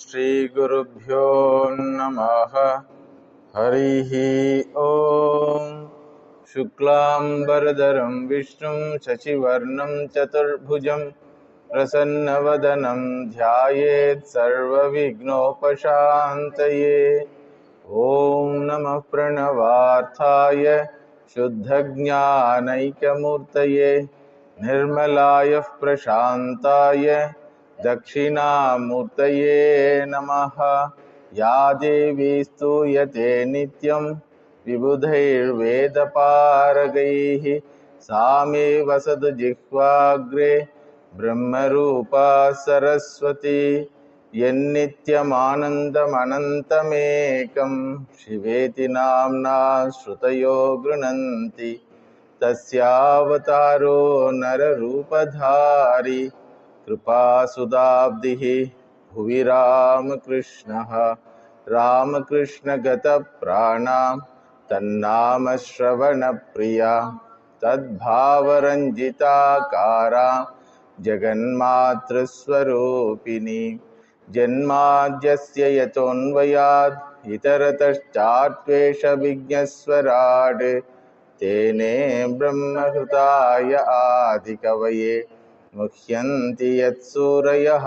श्रीगुरुभ्यो नमः। हरिः ॐ। शुक्लाम्बरधरं विष्णुं शशिवर्णं चतुर्भुजं प्रसन्नवदनं ध्यायेत् सर्वविघ्नोपशान्तये। ॐ नमः प्रणवार्थाय शुद्धज्ञानैकमूर्तये निर्मलाय प्रशान्ताय दक्षिणामूर्तये नमः। या देवी स्तूयते नित्यं विबुधैर्वेदपारगैः सा मे वसतु जिह्वाग्रे ब्रह्मरूपा सरस्वती। यन्नित्यमानन्दमनन्तमेकं शिवेति नाम्ना श्रुतयो गृह्णन्ति। तस्यावतारो नररूपधारी कृपासुदाब्धिः भुवि रामकृष्णः। रामकृष्णगतप्राणां तन्नाम श्रवणप्रिया तद्भावरञ्जिताकारा जगन्मातृस्वरूपिणी। जन्माद्यस्य यतोऽन्वयात् इतरतश्चात्वेषविज्ञस्वराट् तेने ब्रह्महृदाय आदिकवये मुह्यन्ति यत्सूरयः।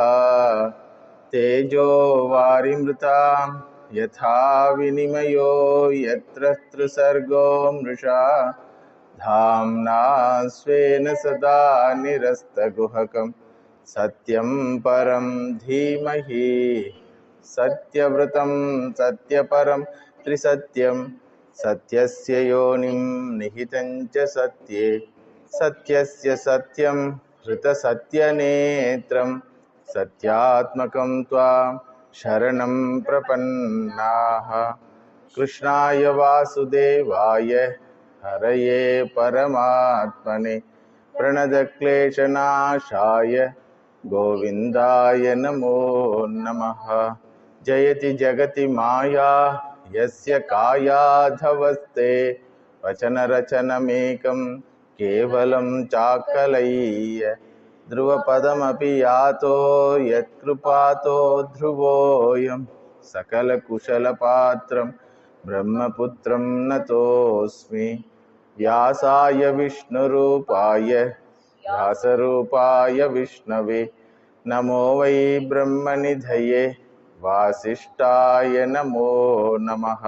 तेजो वारिमृतां यथा विनिमयो यत्र त्रिसर्गो मृषा धाम्ना स्वेन सदा निरस्तकुहकं सत्यं परं धीमहि। सत्यव्रतं सत्यपरं त्रिसत्यं सत्यस्य योनिं निहितं च सत्ये सत्यस्य सत्यं हृतसत्यनेत्रं सत्यात्मकं त्वां शरणं प्रपन्नाः। कृष्णाय वासुदेवाय हरये परमात्मने प्रणतक्लेशनाशाय गोविन्दाय नमो नमः। जयति जगति माया यस्य कायाधवस्ते वचनरचनमेकं केवलं चाकलय्य ध्रुवपदमपि यातो यत्कृपातो ध्रुवोऽयं सकलकुशलपात्रं ब्रह्मपुत्रं नतोऽस्मि। व्यासाय विष्णुरूपाय व्यासरूपाय विष्णवे नमो वै ब्रह्मनिधये वासिष्ठाय नमो नमः।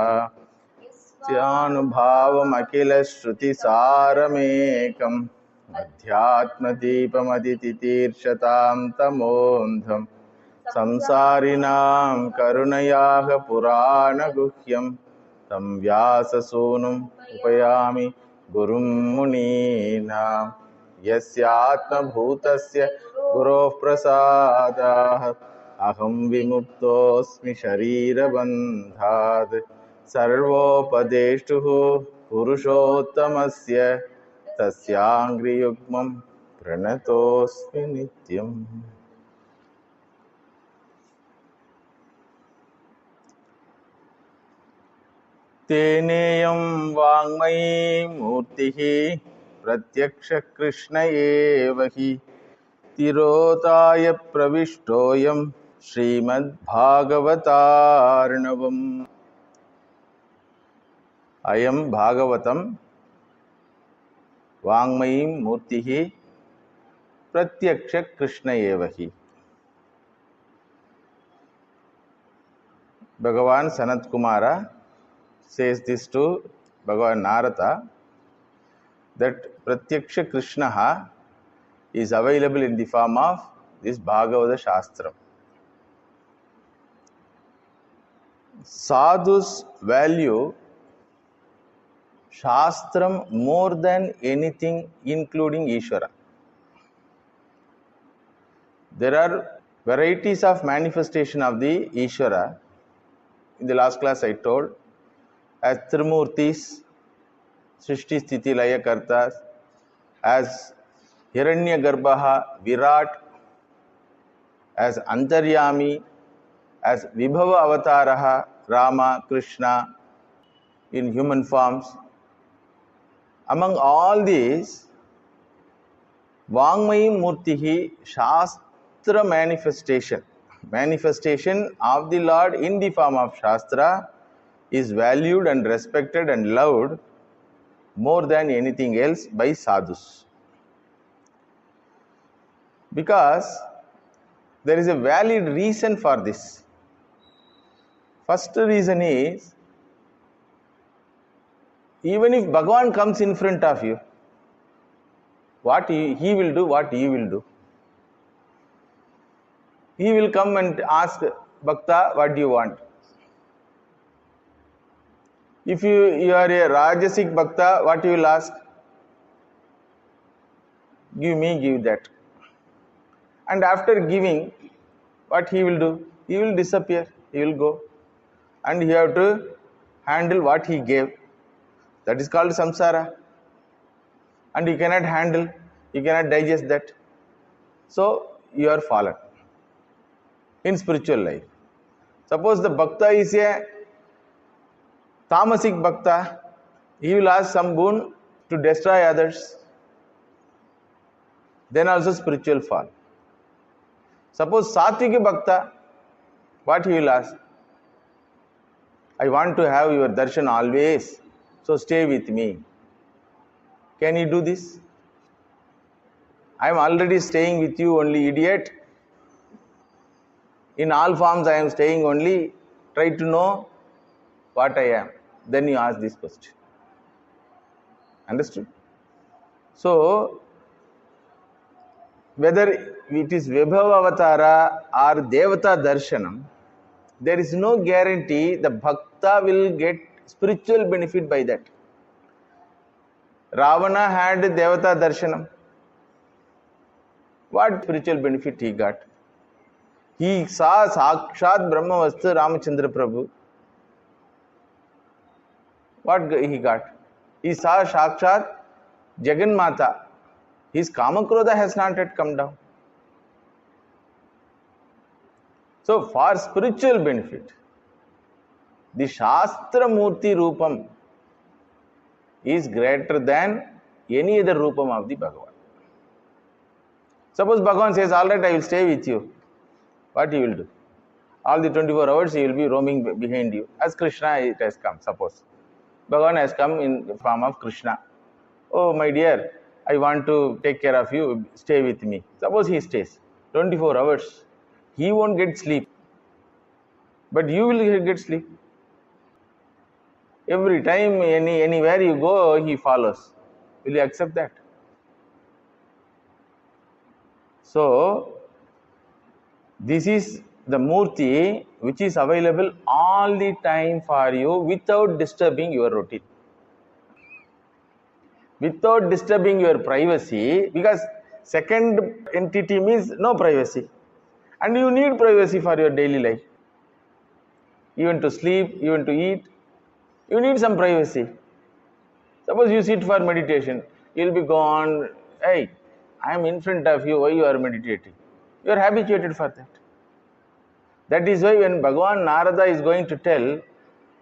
स्वानुभावमखिलश्रुतिसारमेकम् अध्यात्मदीपमदितितीर्षतां तमोऽन्धं संसारिणां करुणयाः पुराणगुह्यं तं व्याससूनुम् उपयामि गुरुं मुनीनां। यस्यात्मभूतस्य गुरोः प्रसादात् अहं विमुक्तोऽस्मि शरीरबन्धात्। सर्वोपदेष्टुः पुरुषोत्तमस्य तस्याङ्घ्रियुग्मं प्रणतोऽस्मि नित्यम्। तेनेयं वाङ्मयी मूर्तिः प्रत्यक्ष कृष्ण एव हि तिरोताय प्रविष्टोऽयं श्रीमद्भागवतार्णवम्। अयं भागवतं वाङ्मयी मूर्तिः प्रत्यक्ष कृष्ण एव हि। Bhagavan Sanat Kumara says this to Bhagavan Narada, that Pratyaksha Krishna is available in the form of this Bhagavata Shastra. Sadhus value Shastram more than anything, including Ishvara. There are varieties of manifestation of the Ishvara. In the last class I told, as Trimurtis, Srishti Sthiti Laya Kartas, as Hiranya Garbha, Virat, as Antaryami, as Vibhava Avataraha, Rama, Krishna, in human forms. Among all these, Vangmayi Murtihi Shastra manifestation, manifestation of the Lord in the form of Shastra is valued and respected and loved more than anything else by sadhus. Because there is a valid reason for this. First reason is, even if Bhagavan comes in front of you, what he will do, what you will do. He will come and ask Bhakta, what do you want? If you are a Rajasic Bhakta, what you will ask? Give me, give that. And after giving, what he will do? He will disappear, he will go. And you have to handle what he gave. That is called samsara. And you cannot handle, you cannot digest that. So, you are fallen in spiritual life. Suppose the Bhakta is a Tamasic Bhakta, he will ask some boon to destroy others. Then also spiritual fall. Suppose Satvika Bhakta, what he will ask? I want to have your darshan always, so stay with me. Can you do this? I am already staying with you, only idiot. In all forms I am staying only. Try to know what I am. Then you ask this question. Understood? So, whether it is Vibhava Avatara or Devata Darshanam, there is no guarantee the Bhakta will get spiritual benefit by that. Ravana had Devata Darshanam. What spiritual benefit he got? He saw Sakshat Brahmavastu Ramachandra Prabhu. What he got? He saw Sakshat Jagan Mata. His Kamakrodha has not yet come down. So, for spiritual benefit, the Shastra Murti Rupam is greater than any other Rupam of the Bhagavan. Suppose Bhagavan says, all right, I will stay with you. What you will do? All the 24 hours he will be roaming behind you. As Krishna it has come, suppose. Bhagavan has come in the form of Krishna. Oh my dear, I want to take care of you, stay with me. Suppose he stays 24 hours. He won't get sleep. But you will get sleep. Every time, anywhere you go, he follows. Will you accept that? So, this is the Murti which is available all the time for you without disturbing your routine. Without disturbing your privacy, because second entity means no privacy. And you need privacy for your daily life. Even to sleep, even to eat, you need some privacy. Suppose you sit for meditation, you will be gone, hey, I am in front of you, why you are meditating? You are habituated for that. That is why when Bhagavan Narada is going to tell,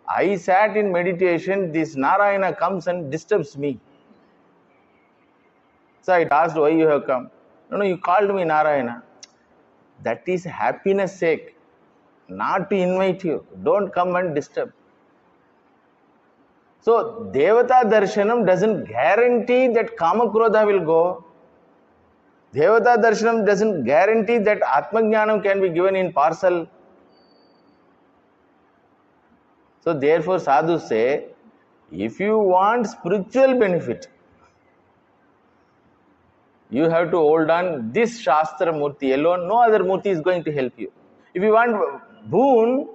I sat in meditation, this Narayana comes and disturbs me. So I asked why you have come. No, you called me Narayana. That is happiness sake, not to invite you. Don't come and disturb. So, Devata Darshanam doesn't guarantee that Kamakrodha will go. Devata Darshanam doesn't guarantee that Atmajnanam can be given in parcel. So, therefore, sadhus say, if you want spiritual benefit, you have to hold on this Shastra Murti alone. No other Murti is going to help you. If you want boon,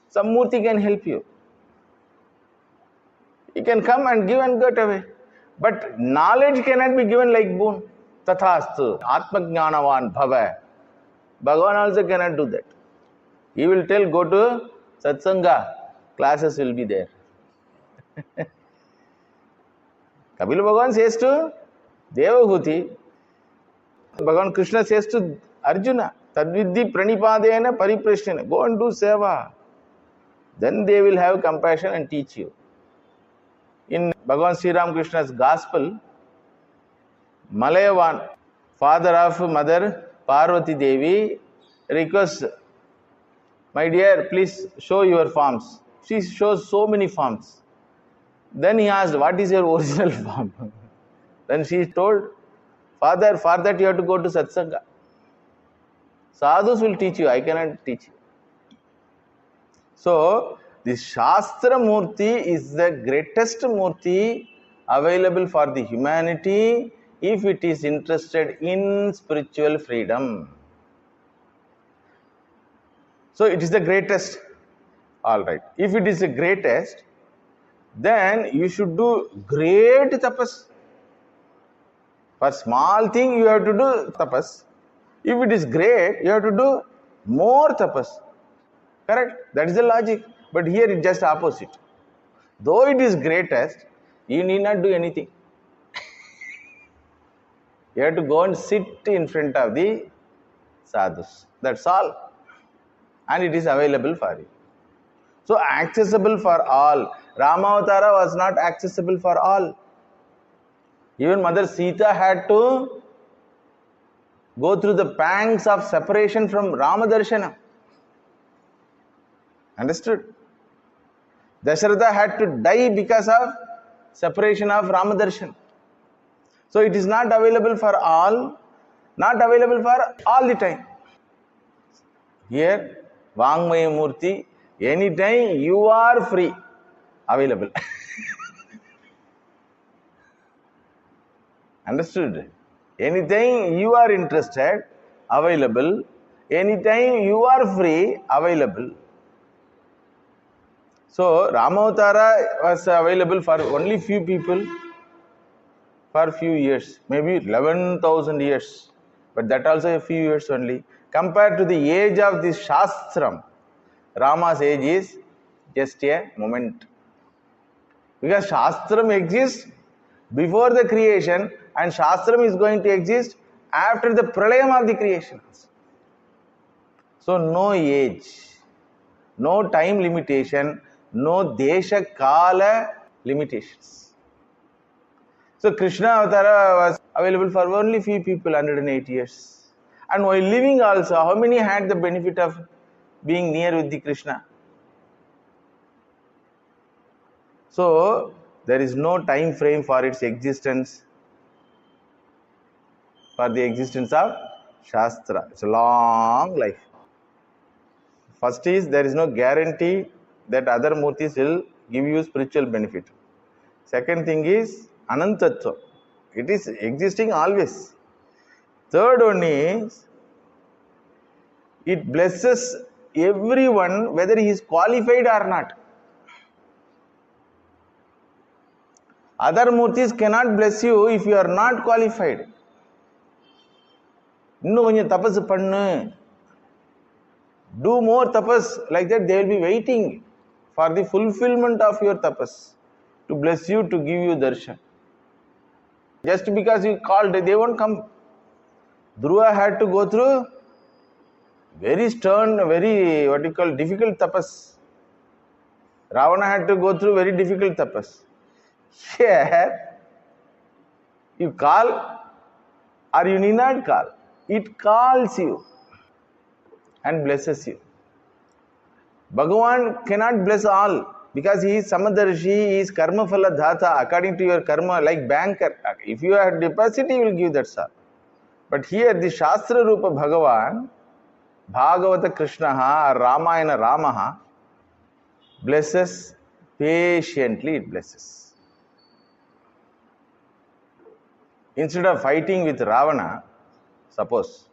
some Murti can help you. You can come and give and get away. But knowledge cannot be given like boon. Tathastu, Atmajnanavan Bhava. Bhagavan also cannot do that. He will tell, go to Satsanga, classes will be there. Kapila Bhagavan says to Devahuti, Bhagavan Krishna says to Arjuna, Tadvidhi Pranipadena Pariprashnena, go and do seva. Then they will have compassion and teach you. In Bhagavan Sri Ramakrishna's Gospel, Malayavan, father of Mother Parvati Devi, requests My dear, please show your forms. She shows so many forms. Then he asked, what is your original form? Then she told, Father, for that you have to go to Satsanga. Sadhus will teach you, I cannot teach you. So, the Shastra Murti is the greatest Murti available for the humanity if it is interested in spiritual freedom. So, it is the greatest. Alright. If it is the greatest, then you should do great tapas. For small thing, you have to do tapas. If it is great, you have to do more tapas. Correct? That is the logic. But here it is just opposite. Though it is greatest, you need not do anything. You have to go and sit in front of the sadhus. That's all. And it is available for you. So accessible for all. Ramavatara was not accessible for all. Even Mother Sita had to go through the pangs of separation from Ramadarshana. Understood? Dasharatha had to die because of separation of Ramadarshan. So it is not available for all, not available for all the time. Here, Vangmaya Murti, anytime you are free, available. Understood? Anytime you are interested, available. Anytime you are free, available. So, Ramavatara was available for only few people for few years, maybe 11,000 years. But that also a few years only. Compared to the age of this Shastram, Rama's age is just a moment. Because Shastram exists before the creation and Shastram is going to exist after the pralayam of the creation. So no age, no time limitation, no desha kala limitations. So Krishna Avatara was available for only few people, 108 years. And while living also, how many had the benefit of being near with the Krishna? So there is no time frame for its existence, for the existence of Shastra. It's a long life. First is, there is no guarantee that other murtis will give you spiritual benefit. Second thing is, Anantatva. It is existing always. Third one is, it blesses everyone whether he is qualified or not. Other murtis cannot bless you if you are not qualified. இன்னும் கொஞ்சம் தபஸ் பண்ணு, do more tapas, like that they will be waiting for the fulfillment of your tapas to bless you, to give you darshan. Just because you called, they won't come. Dhruva had to go through very stern, very difficult tapas. Ravana had to go through very difficult tapas. Here, you call or you need not call. It calls you and blesses you. Bhagavan cannot bless all because he is Samadarshi, he is Karma Phala Dhata. According to your karma, like banker, if you have deposit, he will give that all. But here the Shastra Rupa Bhagavan, Bhagavata Krishnaha or Ramayana Ramaha, blesses patiently, it blesses. Instead of fighting with Ravana, suppose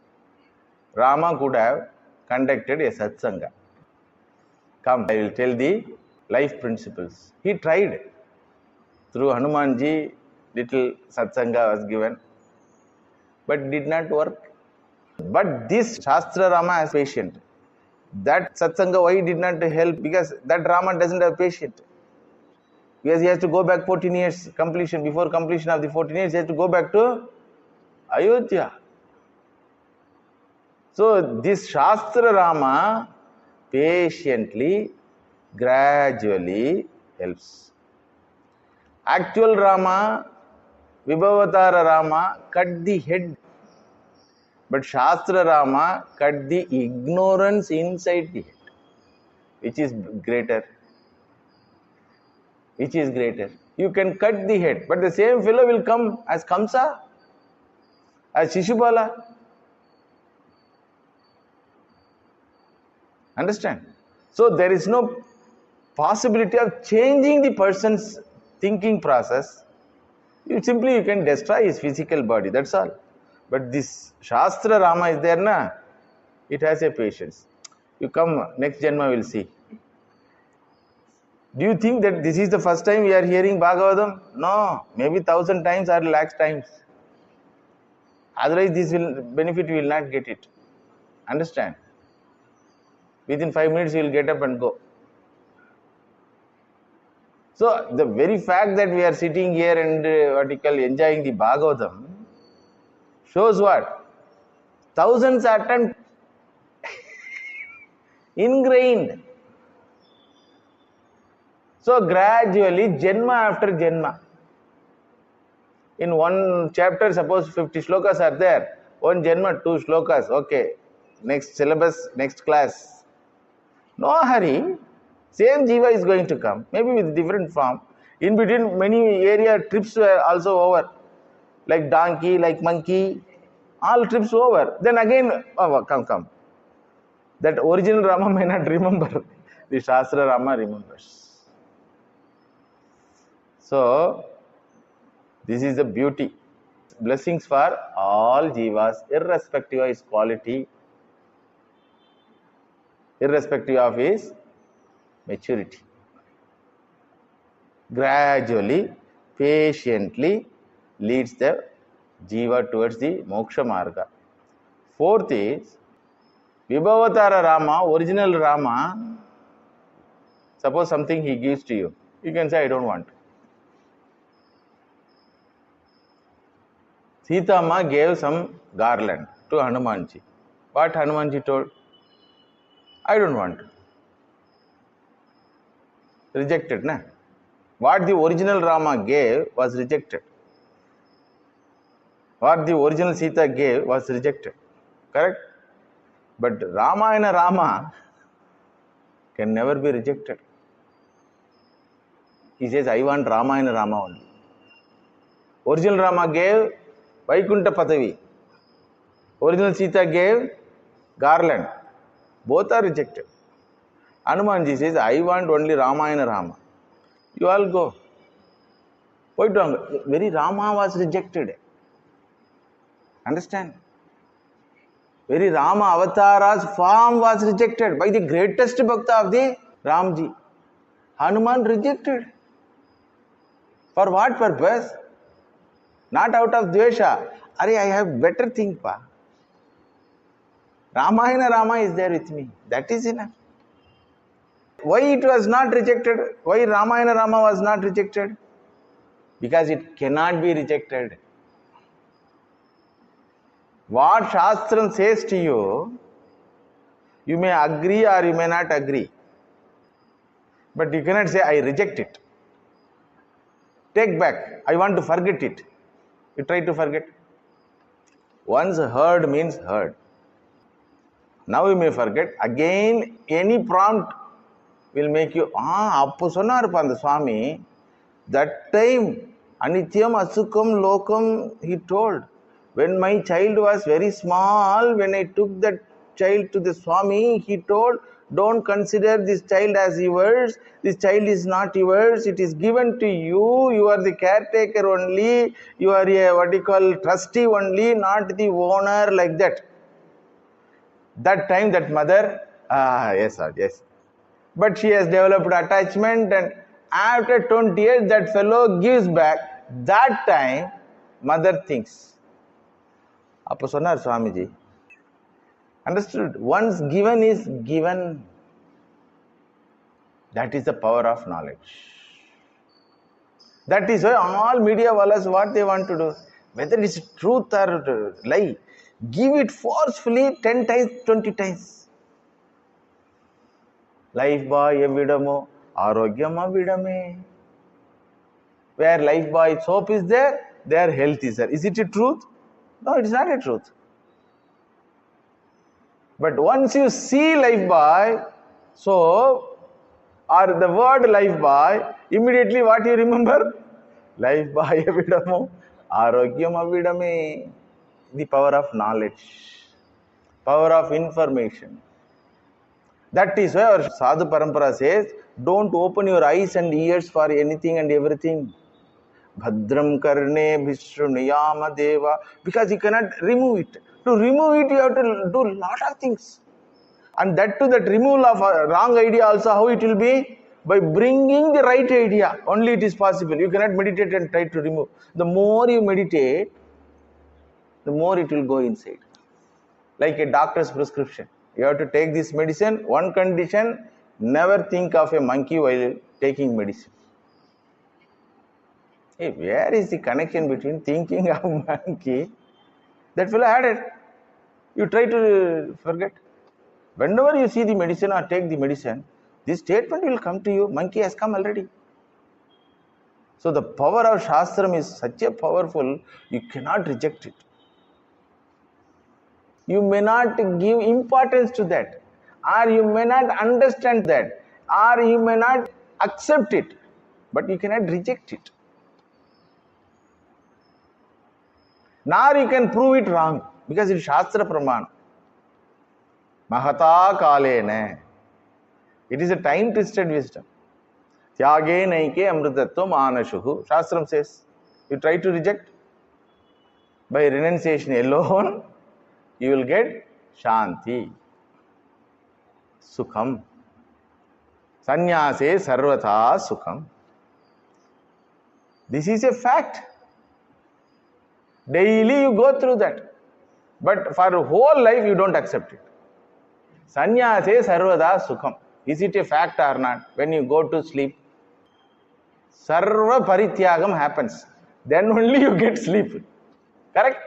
Rama could have conducted a satsanga. Come, I will tell the life principles. He tried. Through Hanumanji, little satsanga was given, but did not work. But this Shastra Rama is patient. That satsanga, why did not help? Because that Rama doesn't have patience. Because he has to go back 14 years completion. Before completion of the 14 years, he has to go back to Ayodhya. So this Shastra Rama patiently, gradually helps. Actual Rama, Vibhavatara Rama cut the head. But Shastra Rama cut the ignorance inside the head. Which is greater? Which is greater? You can cut the head, but the same fellow will come as Kamsa, as Shishupala. Understand? So there is no possibility of changing the person's thinking process. You can destroy his physical body, that's all. But this Shastra Rama is there, na? It has a patience. You come, next Janma will see. Do you think that this is the first time we are hearing Bhagavatam? No, maybe 1,000 times or lakhs times. Otherwise, this benefit we will not get it. Understand? Within 5 minutes, you will get up and go. So, the very fact that we are sitting here and enjoying the Bhagavatam shows what? Thousands attempt ingrained. So, gradually, Janma after Janma. In one chapter, suppose 50 shlokas are there. One Janma, 2 shlokas. Okay. Next syllabus, next class. No hurry. Same Jiva is going to come. Maybe with different form. In between, many area trips were also over. Like donkey, like monkey. All trips over. Then again, oh, come. That original Rama may not remember. The Shastra Rama remembers. So, this is the beauty. Blessings for all jivas, irrespective of his quality, irrespective of his maturity. Gradually, patiently leads the jiva towards the moksha marga. Fourth is, Vibhavatara Rama, original Rama, suppose something he gives to you. You can say, I don't want. Sita Ma gave some garland to Hanumanji. What Hanumanji told? I don't want. Rejected, na? What the original Rama gave was rejected. What the original Sita gave was rejected. Correct? But Ramayana Rama can never be rejected. He says, I want Ramayana Rama only. Original Rama gave Vaikunta Padavi. Original Sita gave garland. Both are rejected. Hanumanji says, I want only Ramayana Rama. You all go. Quite wrong. Very Rama was rejected. Understand? Very Rama Avatara's form was rejected by the greatest Bhakta of the Ramji. Hanuman rejected. For what purpose? Not out of Dvesha. I have better thing, pa. Ramayana Rama is there with me. That is enough. Why it was not rejected? Why Ramayana Rama was not rejected? Because it cannot be rejected. What Shastram says to you, you may agree or you may not agree. But you cannot say, I reject it. Take back. I want to forget it. You try to forget. Once heard means heard. Now you may forget. Again, any prompt will make you, appo sonnaru the Swami. That time, Anityam Asukam Lokam, he told. When my child was very small, when I took that child to the Swami, he told, don't consider this child as yours. This child is not yours. It is given to you. You are the caretaker only. You are a trustee only, not the owner, like that. That time, that mother, yes, sir, yes. But she has developed attachment, and after 20 years, that fellow gives back. That time, mother thinks. Appo sonnar Swamiji. Understood? Once given is given. That is the power of knowledge. That is why all media wallahs, what they want to do, whether it is truth or lie, give it forcefully 10 times, 20 times. Life boy evidamo, arogyama vidame. Where life boy soap is there, their health is there. Is it a truth? No, it is not a truth. But once you see life boy, so or the word life boy, immediately what you remember? Life boy avidamu, arogyam avidame. The power of knowledge, power of information. That is why our Sadhu Parampara says, don't open your eyes and ears for anything and everything. Bhadram karne vishrunayama deva. Because you cannot remove it. To remove it, you have to do a lot of things. And that too, that removal of a wrong idea also, how it will be? By bringing the right idea. Only it is possible. You cannot meditate and try to remove. The more you meditate, the more it will go inside. Like a doctor's prescription. You have to take this medicine. One condition, never think of a monkey while taking medicine. Hey, where is the connection between thinking of monkey? That fellow had it. You try to forget. Whenever you see the medicine or take the medicine, this statement will come to you. Monkey has come already. So the power of Shastram is such a powerful, you cannot reject it. You may not give importance to that, or you may not understand that, or you may not accept it, but you cannot reject it. Nor you can prove it wrong, because it is Shastra Pramana. Mahata kalena. It is a time-twisted wisdom. Tyage naike amritatvam anashuhu. Shastram says, you try to reject, by renunciation alone, you will get Shanti, Sukham. Sannyase sarvata Sukham. This is a fact. Daily you go through that. But for a whole life you don't accept it. Sannyase sarvata Sukham. Is it a fact or not? When you go to sleep, Sarva Parityagam happens. Then only you get sleep. Correct?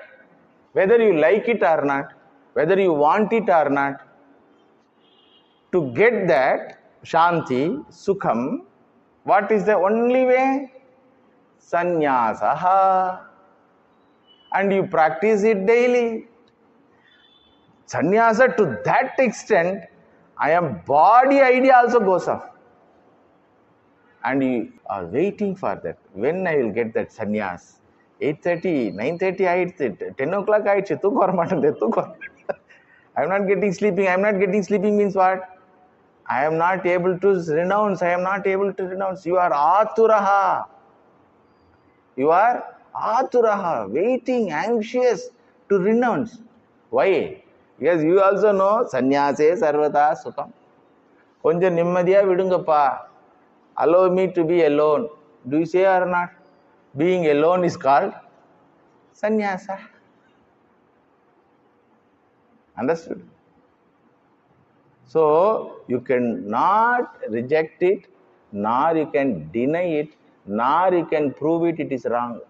Whether you like it or not, whether you want it or not, to get that Shanti, Sukham, what is the only way? Sannyasaha. And you practice it daily. Sannyasa to that extent, I am body idea also goes off. And you are waiting for that. When I will get that sannyas? 8:30, 9:30 I 10 o'clock I am not getting sleeping. I am not getting sleeping means what? I am not able to renounce. I am not able to renounce. You are aturaha. You are aturaha, waiting, anxious to renounce. Why? Because you also know sannyase sarvata sukham. Konja nimmadiya vidungappa. Allow me to be alone. Do you say or not? Being alone is called sannyasa. Understood? So, you cannot reject it, nor you can deny it, nor you can prove it, it is wrong.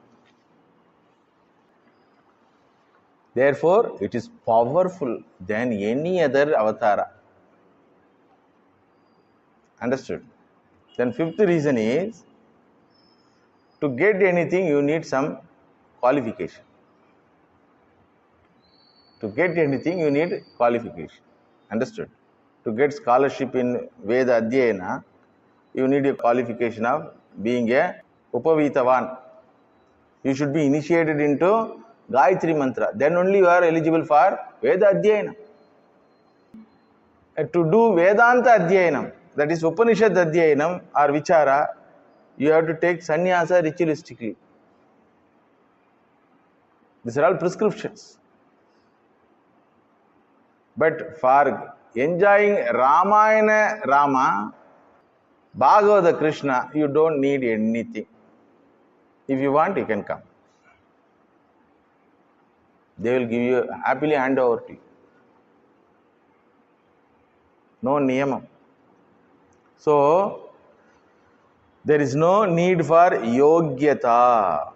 Therefore, it is powerful than any other avatara. Understood? Then fifth reason is, to get anything you need some qualification. To get anything you need qualification. Understood? To get scholarship in Veda Adhyayana, you need a qualification of being a Upavitavan. You should be initiated into Gayatri Mantra. Then only you are eligible for Veda Adhyayana. To do Vedanta Adhyayanam, that is Upanishad Adhyayanam or Vichara, you have to take sannyasa ritualistically. These are all prescriptions. But for enjoying Ramayana Rama, Bhagavata Krishna, you don't need anything. If you want, you can come. They will give you, happily hand over to you. No niyamam. So, there is no need for yogyata.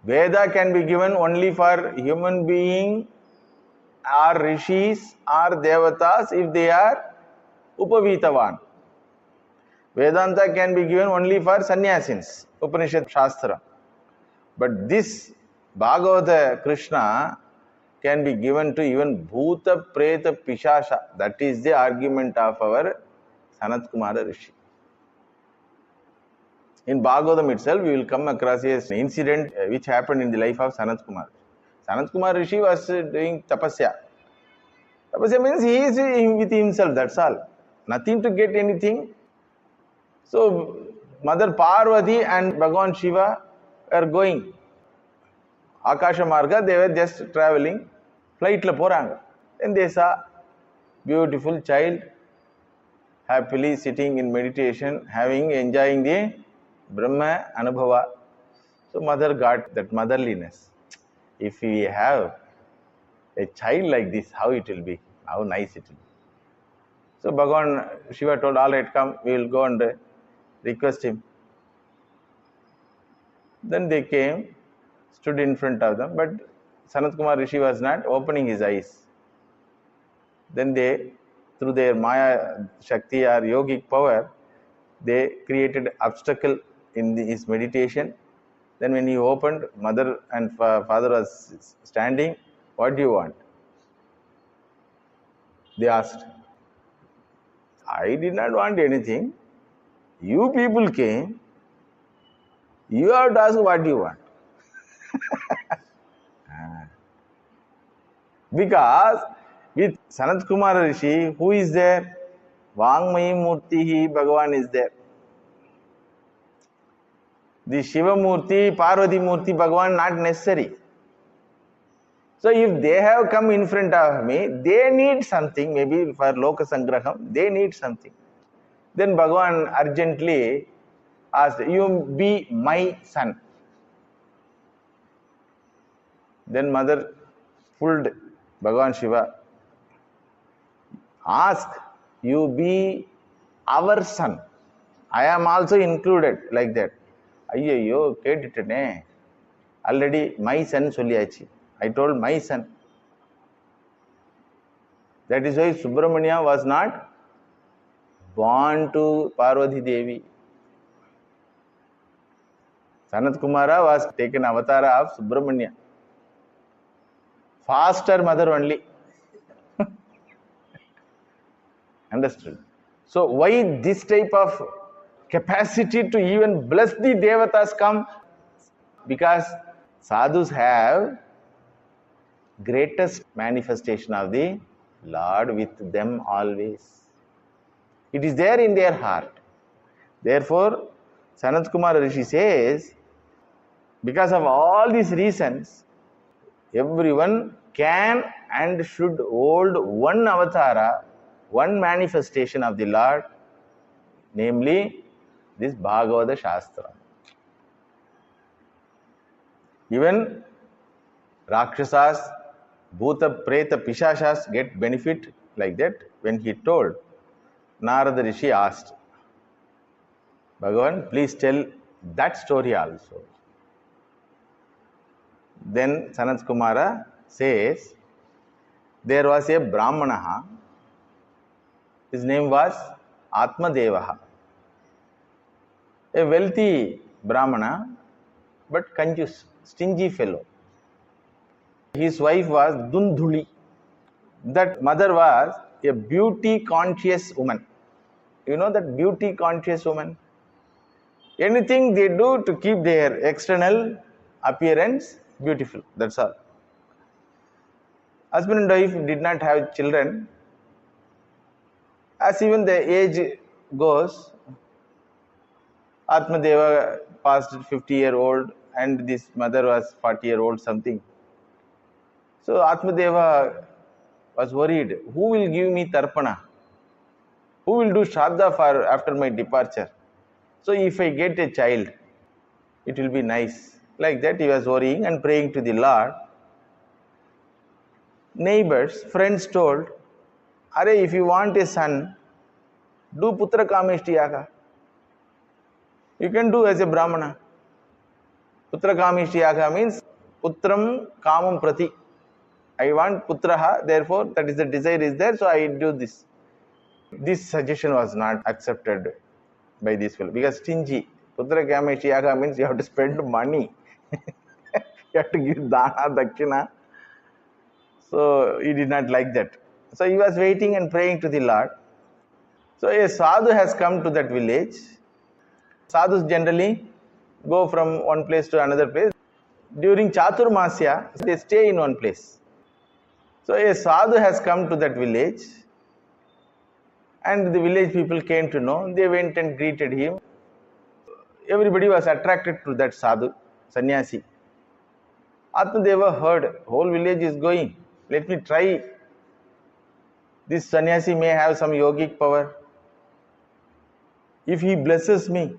Veda can be given only for human being or rishis or devatas if they are upavitavan. Vedanta can be given only for sannyasins, Upanishad Shastra. But this Bhagavata Krishna can be given to even Bhuta, Preta, Pishasha. That is the argument of our Sanat Kumara Rishi. In Bhagavatam itself, we will come across an incident which happened in the life of Sanat Kumar. Sanat Kumar Rishi was doing tapasya. Tapasya means he is with himself, that's all. Nothing to get anything. So, Mother Parvati and Bhagavan Shiva are going. Akasha Marga, they were just traveling. Flight la poranga. Then they saw beautiful child happily sitting in meditation, enjoying the Brahma Anubhava. So mother got that motherliness. If we have a child like this, how it will be? How nice it will be. So Bhagavan Shiva told, all right, come, we will go and request him. Then they came, stood in front of them, but Sanat Kumar Rishi was not opening his eyes. Then they, through their Maya Shakti or yogic power, they created obstacle in his meditation. Then when he opened, mother and father was standing. What do you want? They asked. I did not want anything. You people came. You have to ask what you want. Because with Sanat Kumara Rishi, who is there? Vangmayi Murti, Bhagavan is there. The Shiva Murti, Parvati Murti, Bhagavan not necessary. So if they have come in front of me, they need something, maybe for Loka Sangraham, they need something. Then Bhagavan urgently asked, you be my son. Then mother pulled Bhagavan Shiva. Ask, you be our son. I am also included, like that. Ayyo, ketitane. Already my son solliyachi. I told my son. That is why Subramanya was not born to Parvati Devi. Sanat Kumara was taken avatar of Subramanya. Faster mother only. Understood? So why this type of capacity to even bless the devatas come? Because sadhus have greatest manifestation of the Lord with them always. It is there in their heart. Therefore, Sanat Kumara Rishi says, because of all these reasons, everyone can and should hold one avatara, one manifestation of the Lord, namely this Bhagavata Shastra. Even Rakshasas, Bhuta, Preta, Pishashas get benefit like that. When he told, Narada Rishi asked, Bhagavan, please tell that story also. Then Sanat Kumara says, there was a Brahmana, his name was Atmadeva, a wealthy Brahmana, but conjuice, stingy fellow. His wife was Dundhuli. That mother was a beauty conscious woman. You know that beauty conscious woman? Anything they do to keep their external appearance beautiful, that's all. Husband and wife did not have children. As even the age goes, Atmadeva passed 50-year-old and this mother was 40-year-old something. So Atmadeva was worried, who will give me tarpana? Who will do shraddha for after my departure? So if I get a child, it will be nice. Like that he was worrying and praying to the Lord. Neighbors, friends told, Are, if you want a son, do putra kameshtiyaka. You can do as a Brahmana. Putra kameshtiyaka means putram kamam prati. I want putraha, therefore that is the desire is there, so I do this. This suggestion was not accepted by this fellow because stingy. Putra kameshtiyaka means you have to spend money. You have to give dana, dakshina. So he did not like that. So he was waiting and praying to the Lord. So a sadhu has come to that village. Sadhus generally go from one place to another place. During Chaturmasya, they stay in one place. So a sadhu has come to that village, and the village people came to know. They went and greeted him. Everybody was attracted to that sadhu, sannyasi. Atmadeva heard, whole village is going. Let me try. This sannyasi may have some yogic power. If he blesses me,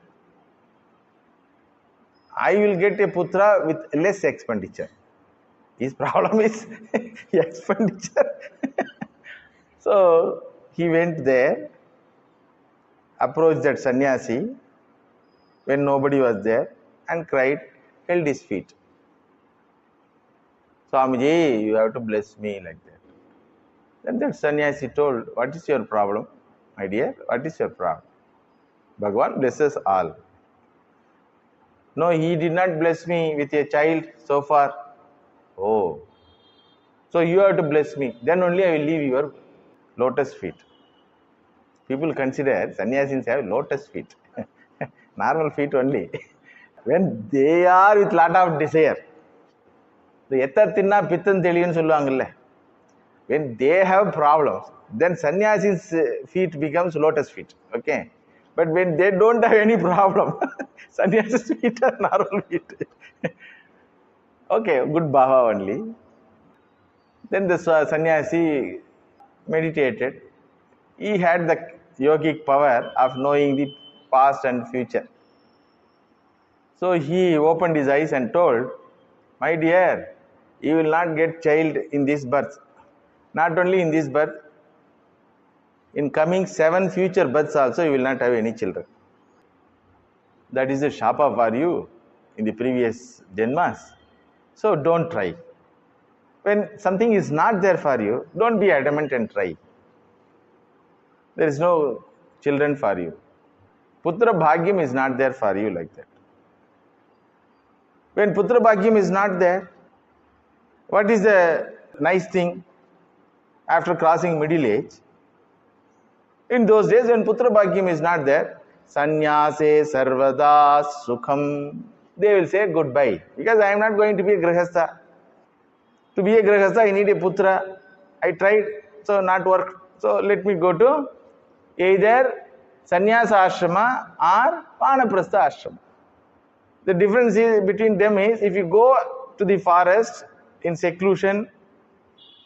I will get a putra with less expenditure. His problem is expenditure. So he went there, approached that sannyasi when nobody was there, and cried, held his feet. Swamiji, you have to bless me, like that. Then that sannyasi told, what is your problem, my dear? What is your problem? Bhagavan blesses all. No, he did not bless me with a child so far. Oh, so you have to bless me. Then only I will leave your lotus feet. People consider sannyasis have lotus feet. Normal feet only. When they are with lot of desire, the etta tinna pittan teliyun solluvaangalla. When they have problems, then sannyasis feet becomes lotus feet. Okay. But when they don't have any problem, sannyasis feet are normal feet. Okay, good bhava only. Then the sannyasi meditated. He had the yogic power of knowing the past and future. So he opened his eyes and told, my dear, you will not get child in this birth. Not only in this birth, in coming 7 future births also you will not have any children. That is a shapa for you in the previous janmas. So don't try. When something is not there for you, don't be adamant and try. There is no children for you. Putra bhagyam is not there for you, like that. When putra bhagyam is not there, what is the nice thing after crossing middle age? In those days when putra bhagyam is not there, sannyase sarvada sukham, they will say goodbye, because I am not going to be a grihastha. To be a grihastha, I need a putra. I tried, so not work. So let me go to either sannyasa ashrama or vanaprastha ashrama. The difference between them is, if you go to the forest in seclusion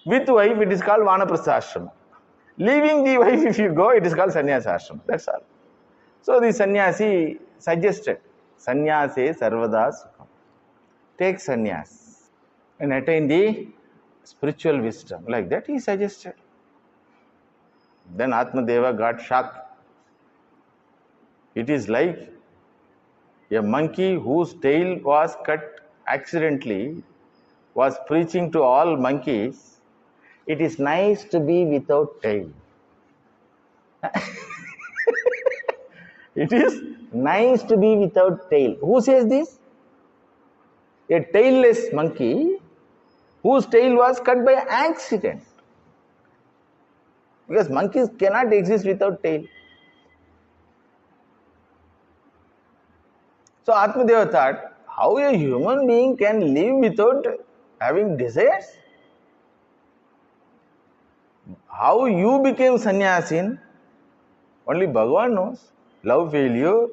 with wife, it is called vanaprastha ashrama. Leaving the wife, if you go, it is called sannyasa ashrama. That's all. So the sannyasi suggested, sannyase sarvada sukham. Take sannyas and attain the spiritual wisdom. Like that he suggested. Then Atmadeva got shocked. It is like a monkey whose tail was cut accidentally was preaching to all monkeys, it is nice to be without tail. It is nice to be without tail. Who says this? A tailless monkey whose tail was cut by accident. Because monkeys cannot exist without tail. So Atmadeva thought, how a human being can live without having desires? How you became sannyasin, only Bhagavan knows. Love failure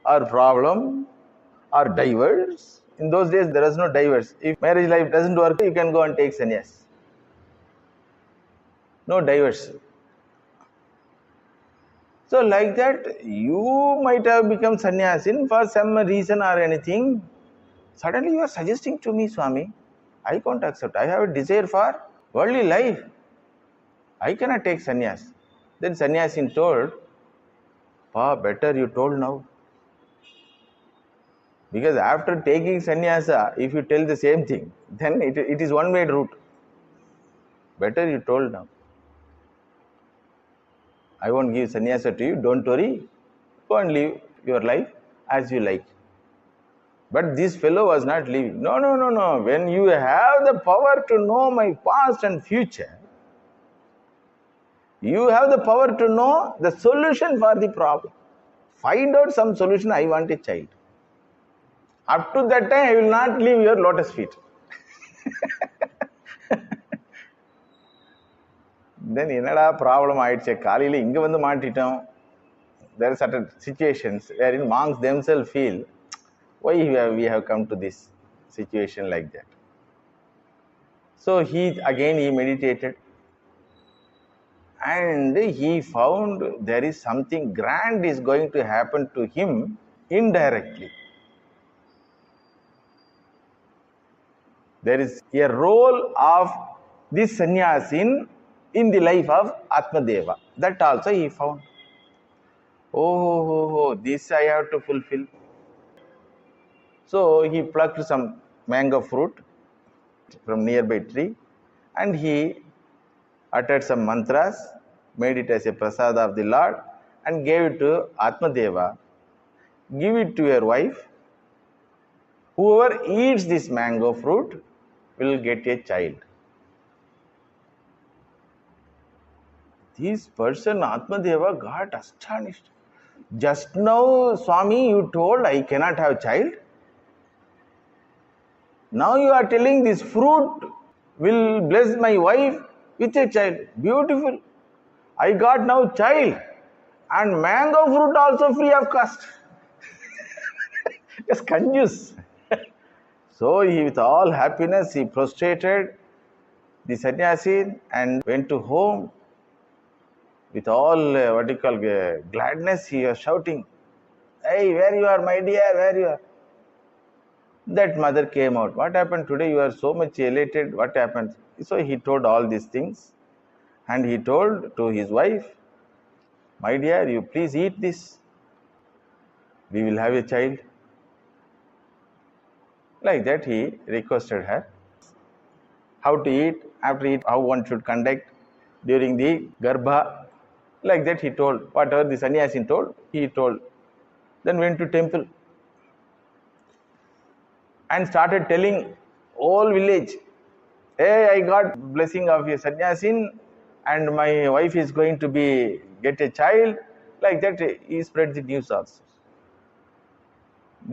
or problem or divorce. In those days there was no divorce. If marriage life doesn't work, you can go and take sannyas. No divorce. So like that, you might have become sannyasin for some reason or anything. Suddenly you are suggesting to me, Swami, I can't accept. I have a desire for worldly life. I cannot take sannyas. Then sannyasin told, better you told now. Because after taking sannyasa, if you tell the same thing, then it is one-way route. Better you told now. I won't give sannyasa to you, don't worry. Go and live your life as you like. But this fellow was not leaving. No, no, no, no. When you have the power to know my past and future, you have the power to know the solution for the problem. Find out some solution. I want a child. Up to that time, I will not leave your lotus feet. Then என்னடா problem ஆயிடுச்சு, காலையில் இங்கே வந்து மாட்டிட்டோம். There are certain situations wherein monks themselves feel, why we have come to this situation like that. So he meditated and he found there is something grand is going to happen to him indirectly. There is a role of this sannyasin in the life of Atmadeva. That also he found. Oh, this I have to fulfill. So he plucked some mango fruit from nearby tree and he uttered some mantras, made it as a prasada of the Lord and gave it to Atmadeva. Give it to your wife. Whoever eats this mango fruit will get a child. This person, Atmadeva, got astonished. Just now, Swami, you told I cannot have child. Now you are telling this fruit will bless my wife with a child. Beautiful. I got now child and mango fruit also free of cost. Just conjuice. So he, with all happiness, he prostrated the sannyasi and went to home. With all gladness, he was shouting, "Hey, where you are, my dear? Where you are?" That mother came out. What happened today? You are so much elated. What happened? So he told all these things, and he told to his wife, "My dear, you please eat this. We will have a child." Like that, he requested her. How to eat, after eat, how one should conduct during the garbha. Like that he told. Whatever the sannyasin told, he told. Then went to temple and started telling whole village, "Hey, I got blessing of a sannyasin and my wife is going to get a child." Like that he spread the news also.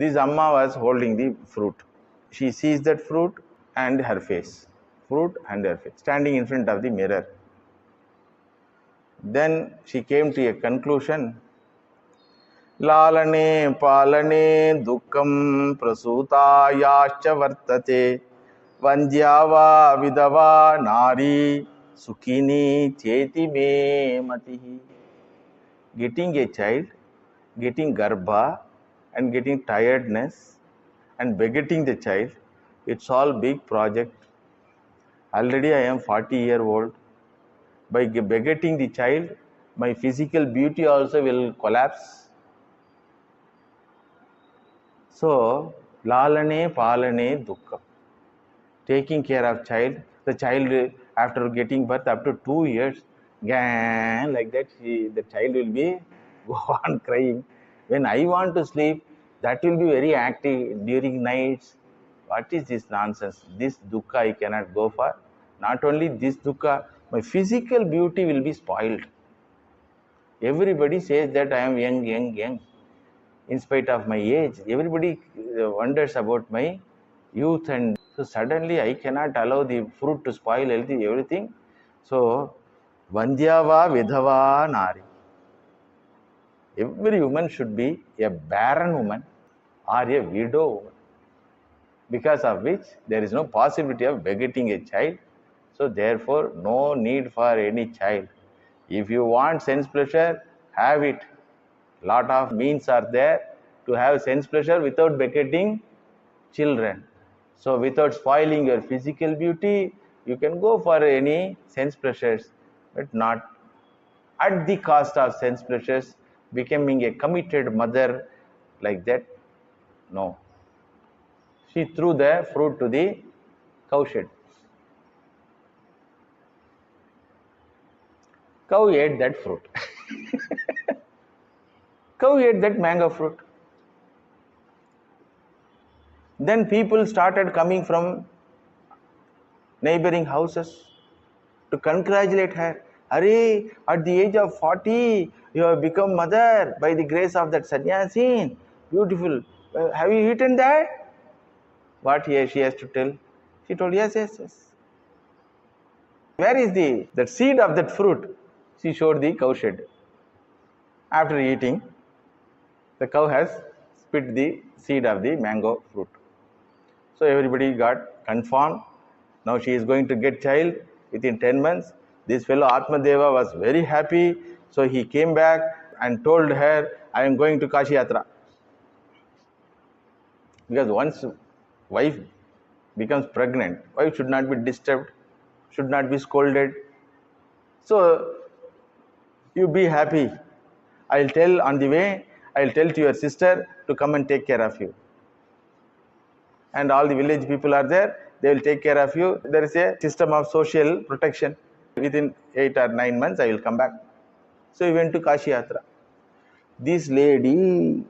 This Amma was holding the fruit. She sees that fruit and her face. Fruit and her face. Standing in front of the mirror. Then she came to a conclusion. Lalane palane dukkam prasutayascha vartate vandyava vidava nari sukhini cheti me matihi. Getting a child, getting garbha and getting tiredness and begetting the child, it's all big project. Already I am 40-year-old. By begetting the child, my physical beauty also will collapse. So, lalane palane dukkam. Taking care of child, the child after getting birth up to 2 years, like that, the child will be go on crying. When I want to sleep, that will be very active during nights. What is this nonsense? This dukkha I cannot go for. Not only this dukkha, my physical beauty will be spoiled. Everybody says that I am young. In spite of my age, everybody wonders about my youth, and so suddenly I cannot allow the fruit to spoil everything. So, vandyava vidhava nari. Every woman should be a barren woman or a widow woman, because of which there is no possibility of begetting a child. So therefore, no need for any child. If you want sense pleasure, have it. Lot of means are there to have sense pleasure without begetting children. So without spoiling your physical beauty, you can go for any sense pleasures, but not at the cost of sense pleasures, becoming a committed mother like that. No. She threw the fruit to the cowshed. Cow ate that fruit. Cow ate that mango fruit. Then people started coming from neighboring houses to congratulate her. Arey, at the age of 40, you have become mother by the grace of that sannyasin. Beautiful. Have you eaten that? What she has to tell? She told, yes, yes, yes. Where is that seed of that fruit? She showed the cow shed. After eating, the cow has spit the seed of the mango fruit. So everybody got confirmed. Now she is going to get child within 10 months. This fellow Atmadeva was very happy. So he came back and told her, I am going to Kashi Yatra. Because once wife becomes pregnant, wife should not be disturbed, should not be scolded. So you be happy. I'll tell on the way, I'll tell to your sister to come and take care of you. And all the village people are there, they will take care of you. There is a system of social protection. Within 8 or 9 months, I will come back. So he went to Kashi Yatra. This lady,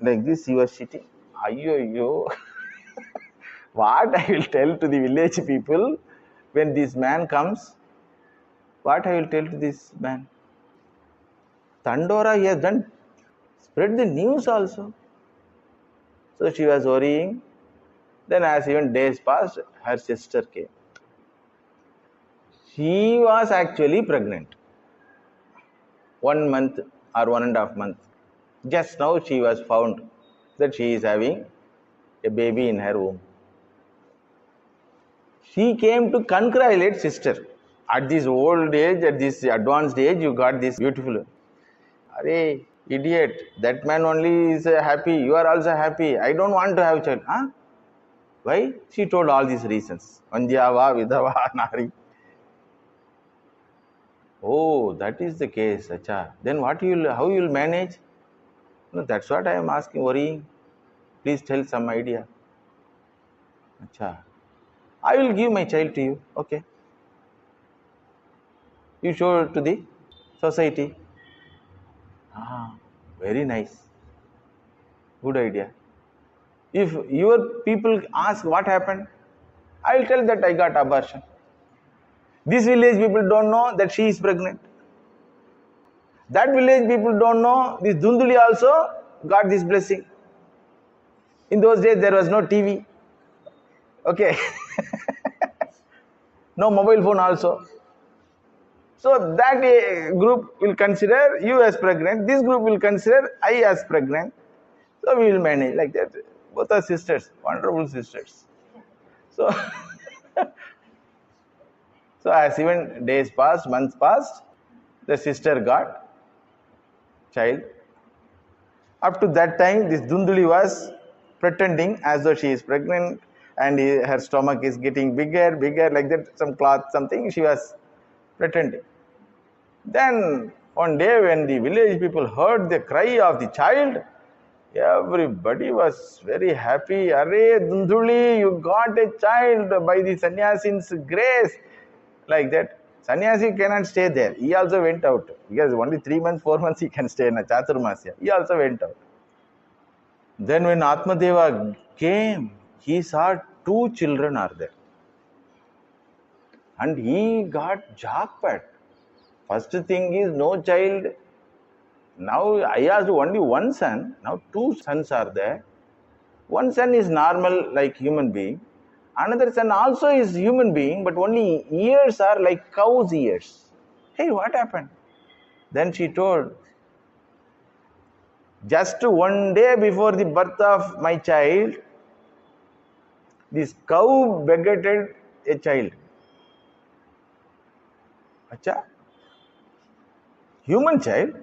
like this, she was sitting. Ayyo. What I will tell to the village people when this man comes? What I will tell to this man? Tandora, he has done, spread the news also. So she was worrying. Then as even days passed, her sister came. She was actually pregnant. 1 month or 1.5 months. Just now she was found that she is having a baby in her womb. She came to congratulate sister. At this old age, at this advanced age, you got this beautiful. Arey, idiot, that man only is happy. You are also happy. I don't want to have a child. Huh? Why? She told all these reasons. Anjava, Vidava, Nari. Oh, that is the case. Acha. Then how you will manage? No, that's what I am asking, worrying. Please tell some idea. Acha. I will give my child to you. Okay. You show it to the society. Very nice. Good idea. If your people ask what happened, I will tell that I got abortion. This village people don't know that she is pregnant. That village people don't know this Dunduli also got this blessing. In those days there was no TV. Okay. No mobile phone also. So that group will consider you as pregnant. This group will consider I as pregnant. So we will manage like that. Both are sisters, wonderful sisters. So, so as even days passed, months passed, the sister got child. Up to that time, this Dunduli was pretending as though she is pregnant and her stomach is getting bigger, like that, some cloth, something, she was pretending. Then one day when the village people heard the cry of the child, everybody was very happy. Arey, Dunduli, you got a child by the sannyasin's grace. Like that. Sannyasi cannot stay there. He also went out. Because only 3 months, 4 months he can stay in a Chaturmasya. He also went out. Then when Atmadeva came, he saw 2 children are there. And he got jackpot. First thing is no child. Now I asked only one son. Now 2 sons are there. One son is normal like human being. Another son also is human being, but only ears are like cow's ears. Hey, what happened? Then she told, just 1 day before the birth of my child, this cow begetted a child. Acha? Human child?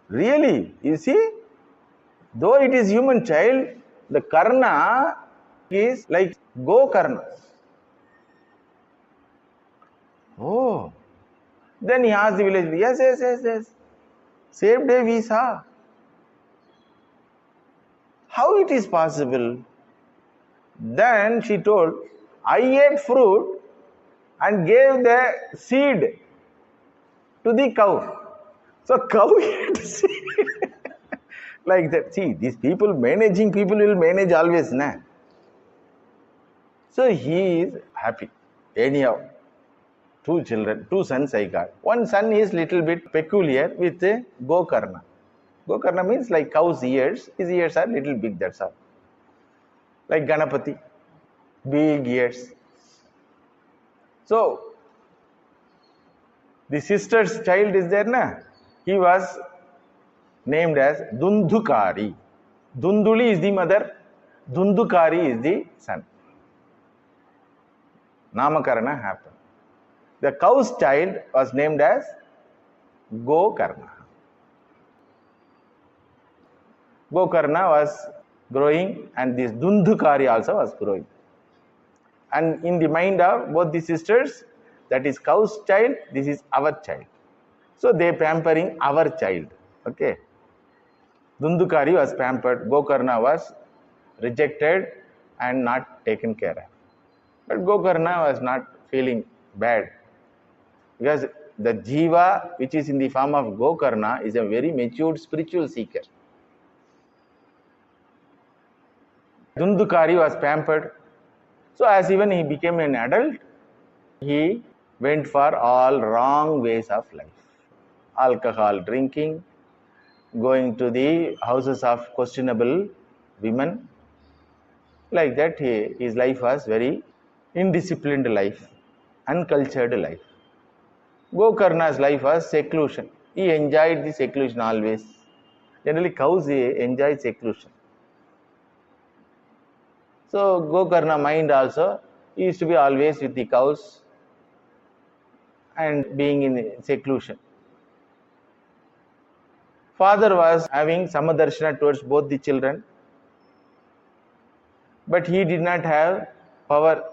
Really? You see? Though it is human child, the karna is like go karna. Oh. Then he asked the village, yes. Same day we saw. How it is possible? Then she told, I ate fruit and gave the seed to the cow. So cow ate seed. Like that. See, these people, managing people will manage always, na? So he is happy. Anyhow, two sons I got. One son is little bit peculiar with Gokarna. Gokarna means like cow's ears. His ears are little big, that's all. Like Ganapati, big ears. So the sister's child is there, na? He was named as Dundukari. Dunduli is the mother, Dundukari is the son. Namakarana happened. The cow's child was named as Gokarna. Gokarna was growing and this Dundukari also was growing. And in the mind of both the sisters, that is cow's child, this is our child. So they pampering our child. Okay. Dundukari was pampered, Gokarna was rejected and not taken care of. But Gokarna was not feeling bad because the Jiva which is in the form of Gokarna is a very matured spiritual seeker. Dundukari was pampered. So as even he became an adult, he went for all wrong ways of life. Alcohol drinking, going to the houses of questionable women. Like that, his life was very indisciplined life, uncultured life. Gokarna's life was seclusion. He enjoyed the seclusion always. Generally, cows enjoy seclusion. So Gokarna mind also used to be always with the cows and being in seclusion. Father was having samadarshana towards both the children, but he did not have power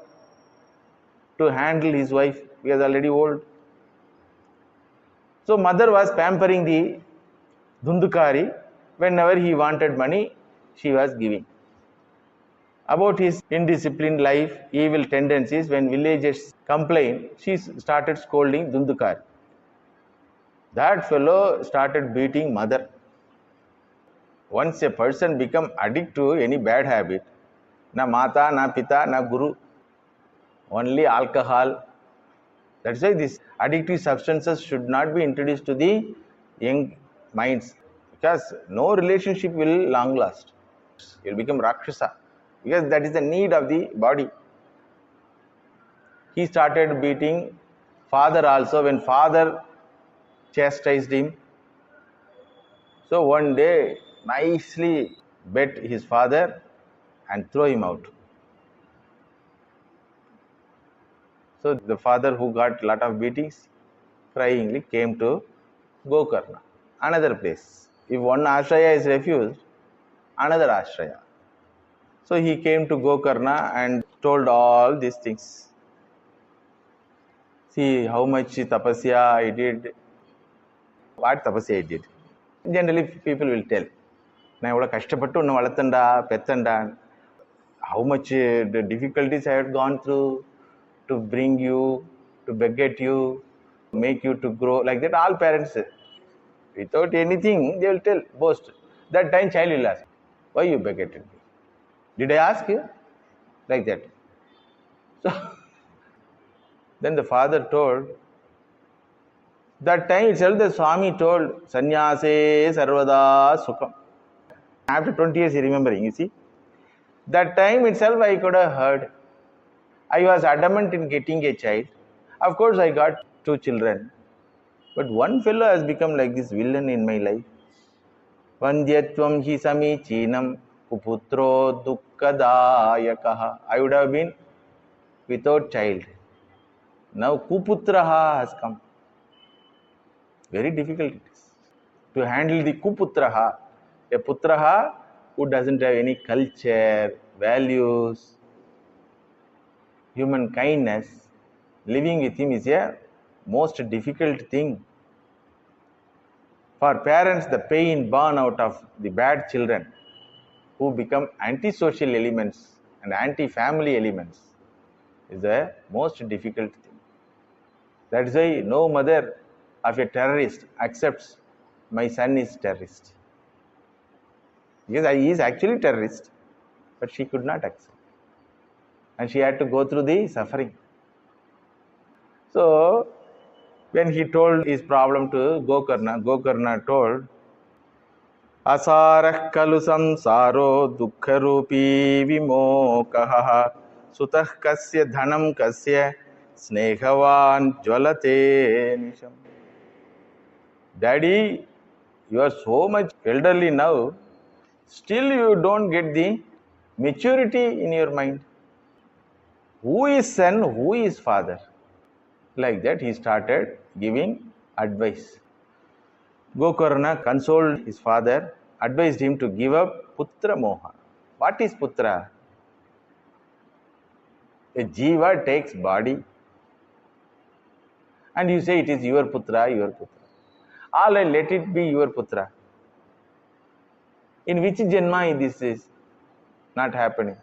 to handle his wife. He was already old. So mother was pampering the Dundukari. Whenever he wanted money, she was giving. About his indisciplined life, evil tendencies, when villagers complained, she started scolding Dundukari. That fellow started beating mother. Once a person become addicted to any bad habit, na mata, na pita, na guru, only alcohol. That's why these addictive substances should not be introduced to the young minds, because no relationship will long last. You will become Rakshasa, because that is the need of the body. He started beating father also when father chastised him. So one day nicely bet his father and throw him out. So the father, who got lot of beatings, cryingly came to Gokarna, another place. If one ashraya is refused, another ashraya. So he came to Gokarna and told all these things. See how much tapasya I did. What tapasya I did? Generally people will tell, na evada kashtapattu unnu valathanda pettanda, how much the difficulties I had gone through to bring you, to beget you, make you to grow. Like that, all parents, without anything, they will tell, boast. That time child will ask, why you begetted me? Did I ask you? Like that. So then the father told, that time itself the Swami told, Sannyase Sarvada Sukham. After 20 years, he remembering, you see. That time itself I could have heard. I was adamant in getting a child. Of course, I got 2 children. But one fellow has become like this villain in my life. Vandyatvam hi samichinam kuputro dukkadayakaha. I would have been without child. Now kuputraha has come. Very difficult it is to handle the kuputraha. A putraha who doesn't have any culture, values, human kindness. Living with him is a most difficult thing. For parents, the pain born out of the bad children who become antisocial elements and anti-family elements is the most difficult thing. That is why no mother of a terrorist accepts my son is terrorist. Because he is actually terrorist, but she could not accept. and she had to go through the suffering. So, when he told his problem to Gokarna told, Asarah kalu samsaro dukkharupi vimokaha sutah kasya dhanam kasya snehavan jvalate nisham. Daddy, you are so much elderly now, still you don't get the maturity in your mind. Who is son, who is father? Like that he started giving advice. Gokarna consoled his father, advised him to give up putra moha. What is putra? A jiva takes body and you say it is your putra, your putra. All let it be your putra. In which janma this is not happening?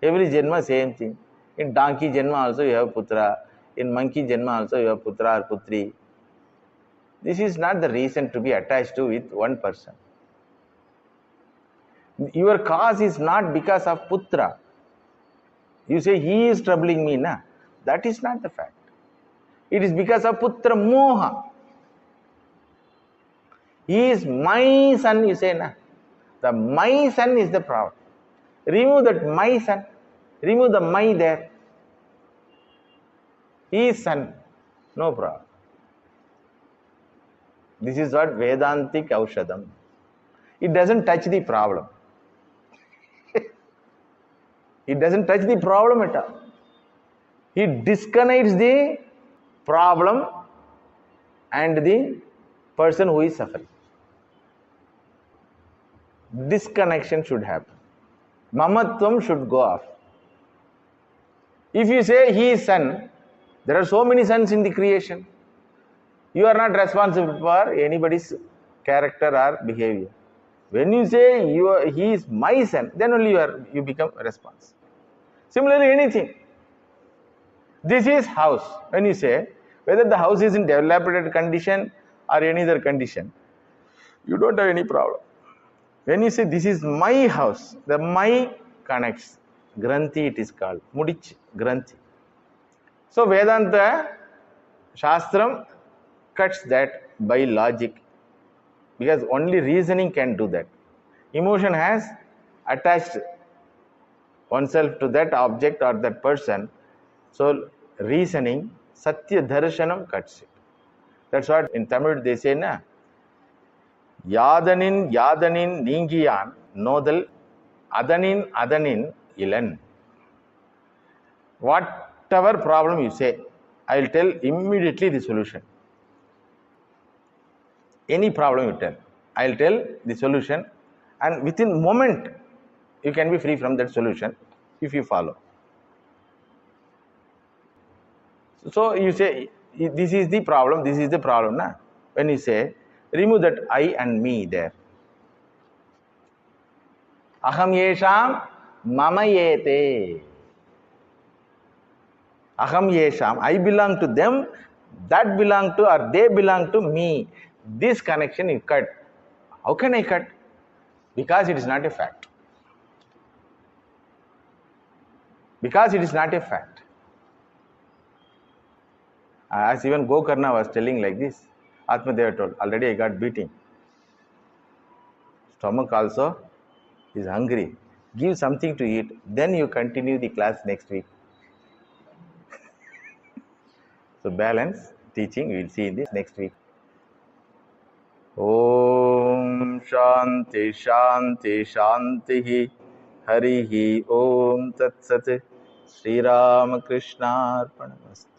Every janma same thing. In donkey janma also you have putra. In monkey janma also you have putra or putri. This is not the reason to be attached to with one person. Your cause is not because of putra. You say he is troubling me, na? That is not the fact. It is because of putra moha. He is my son, you say, na? The my son is the problem. Remove that my son. Remove the my there. He is son. No problem. This is what Vedantic Aushadam. It doesn't touch the problem. It doesn't touch the problem at all. It disconnects the problem and the person who is suffering. Disconnection should happen. Mamatvam should go off. If you say he is son, there are so many sons in the creation. You are not responsible for anybody's character or behavior. When you say he is my son, then only you become responsible. Similarly, anything. This is house. When you say whether the house is in dilapidated condition or any other condition, you don't have any problem. When you say this is my house, the my connects. Granthi it is called. Mudich Granthi. So Vedanta Shastram cuts that by logic, because only reasoning can do that. Emotion has attached oneself to that object or that person. So reasoning, Satya Darshanam cuts it. That's what in Tamil they say, na? Yadanin Ningiyan Nodal Adanin Ilan. Whatever problem you say, I will tell immediately the solution. Any problem you tell, I will tell the solution, and within moment you can be free from that solution if you follow. So you say this is the problem, na? When you say remove that I and me there. Aham yesham mama yete. Aham yesham, I belong to them, that belong to or they belong to me. This connection you cut. How can I cut? Because it is not a fact. Because it is not a fact. As even Gokarna was telling like this, Atmadeva told, already I got beating. Stomach also is hungry. Give something to eat, then you continue the class next week. So balance teaching we will see in this next week. Om Shanti Shanti Shanti Harihi Om Tat Sat Sri Ramakrishna Arpanamastu.